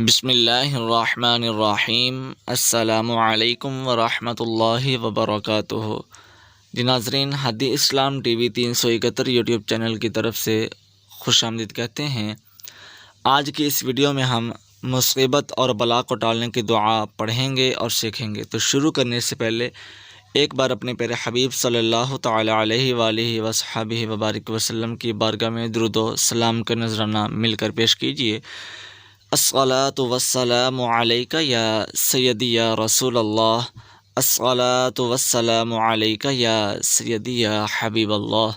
بسم اللہ الرحمن الرحیم۔ السلام علیکم ورحمۃ اللہ وبرکاتہ۔ جی ناظرین، ہادی اسلام ٹی وی 371 یوٹیوب چینل کی طرف سے خوش آمدید کہتے ہیں۔ آج کی اس ویڈیو میں ہم مصیبت اور بلا کو ٹالنے کی دعا پڑھیں گے اور سیکھیں گے۔ تو شروع کرنے سے پہلے ایک بار اپنے پیارے حبیب صلی اللہ تعالی علیہ وآلہ وصحبہ وبارک وسلم کی بارگاہ میں درود و سلام کا نذرانہ مل کر پیش کیجیے۔ الصلاۃ والسلام علیک یا سیدی یا رسول اللہ، الصلاۃ والسلام علیک یا سیدی یا حبیب اللہ،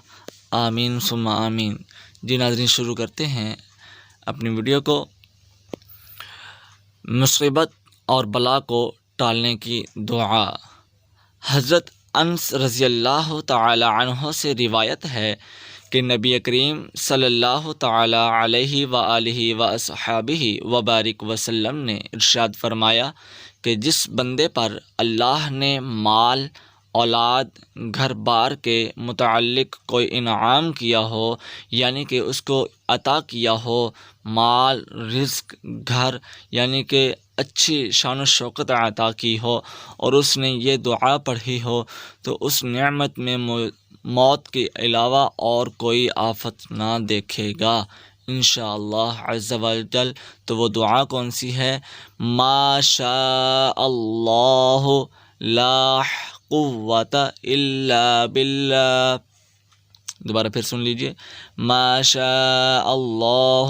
آمین ثم آمین۔ جی ناظرین، شروع کرتے ہیں اپنی ویڈیو کو۔ مصیبت اور بلا کو ٹالنے کی دعا۔ حضرت انس رضی اللہ تعالی عنہ سے روایت ہے کہ نبی کریم صلی اللہ تعالی علیہ وآلہ وصحبہ وبارک وسلم نے ارشاد فرمایا کہ جس بندے پر اللہ نے مال، اولاد، گھر بار کے متعلق کوئی انعام کیا ہو، یعنی کہ اس کو عطا کیا ہو مال، رزق، گھر، یعنی کہ اچھی شان و شوکت عطا کی ہو، اور اس نے یہ دعا پڑھی ہو، تو اس نعمت میں موت کے علاوہ اور کوئی آفت نہ دیکھے گا انشاءاللہ عز و جل۔ تو وہ دعا کون سی ہے؟ ما شاء اللہ لا قوت الا باللہ۔ دوبارہ پھر سن لیجئے، ما شاء اللہ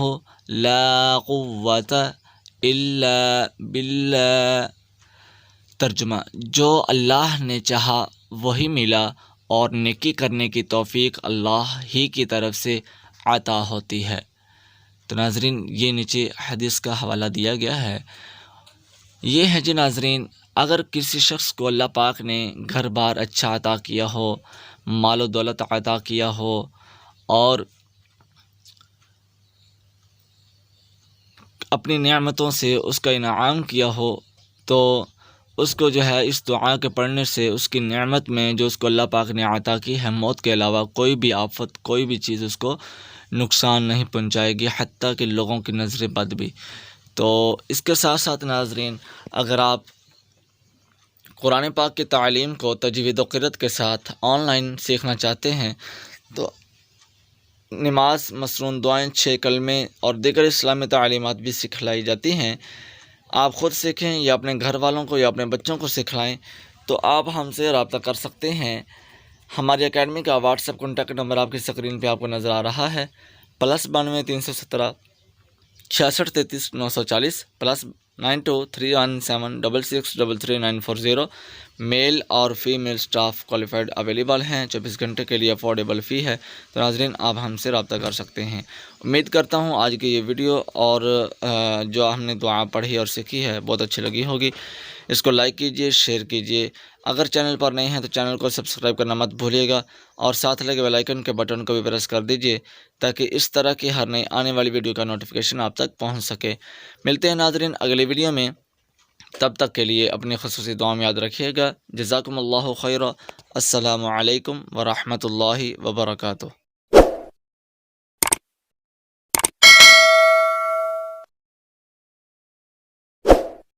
لا قوت الا باللہ۔ ترجمہ: جو اللہ نے چاہا وہی ملا، اور نیکی کرنے کی توفیق اللہ ہی کی طرف سے عطا ہوتی ہے۔ تو ناظرین، یہ نیچے حدیث کا حوالہ دیا گیا ہے۔ یہ ہے جی ناظرین، اگر کسی شخص کو اللہ پاک نے گھر بار اچھا عطا کیا ہو، مال و دولت عطا کیا ہو، اور اپنی نعمتوں سے اس کا انعام کیا ہو، تو اس کو جو ہے اس دعا کے پڑھنے سے اس کی نعمت میں جو اس کو اللہ پاک نے عطا کی ہے، موت کے علاوہ کوئی بھی آفت، کوئی بھی چیز اس کو نقصان نہیں پہنچائے گی، حتیٰ کہ لوگوں کی نظر بد بھی۔ تو اس کے ساتھ ساتھ ناظرین، اگر آپ قرآن پاک کی تعلیم کو تجوید و قرأت کے ساتھ آن لائن سیکھنا چاہتے ہیں، تو نماز، مسنون دعائیں، 6 کلمے اور دیگر اسلامی تعلیمات بھی سکھلائی جاتی ہیں۔ آپ خود سیکھیں یا اپنے گھر والوں کو یا اپنے بچوں کو سکھلائیں، تو آپ ہم سے رابطہ کر سکتے ہیں۔ ہماری اکیڈمی کا واٹس ایپ کانٹیکٹ نمبر آپ کی اسکرین پہ آپ کو نظر آ رہا ہے، +92 317 66 33 940 +92 317 66 33 940۔ میل اور فیمیل سٹاف کوالیفائڈ اویلیبل ہیں، 24 گھنٹے کے لیے افورڈیبل فی ہے۔ تو ناظرین، آپ ہم سے رابطہ کر سکتے ہیں۔ امید کرتا ہوں آج کی یہ ویڈیو اور جو ہم نے دعا پڑھی اور سیکھی ہے بہت اچھی لگی ہوگی۔ اس کو لائک کیجئے، شیئر کیجئے۔ اگر چینل پر نئے ہیں تو چینل کو سبسکرائب کرنا مت بھولیے گا، اور ساتھ لگے بیل آئیکن کے بٹن کو بھی پریس کر دیجئے، تاکہ اس طرح کی ہر نئی آنے والی ویڈیو کا نوٹیفیکیشن آپ تک پہنچ سکے۔ ملتے ہیں ناظرین اگلی ویڈیو میں، تب تک کے لیے اپنی خصوصی دعا میں یاد رکھیے گا۔ جزاکم اللہ خیرا۔ السلام علیکم ورحمۃ اللہ وبرکاتہ۔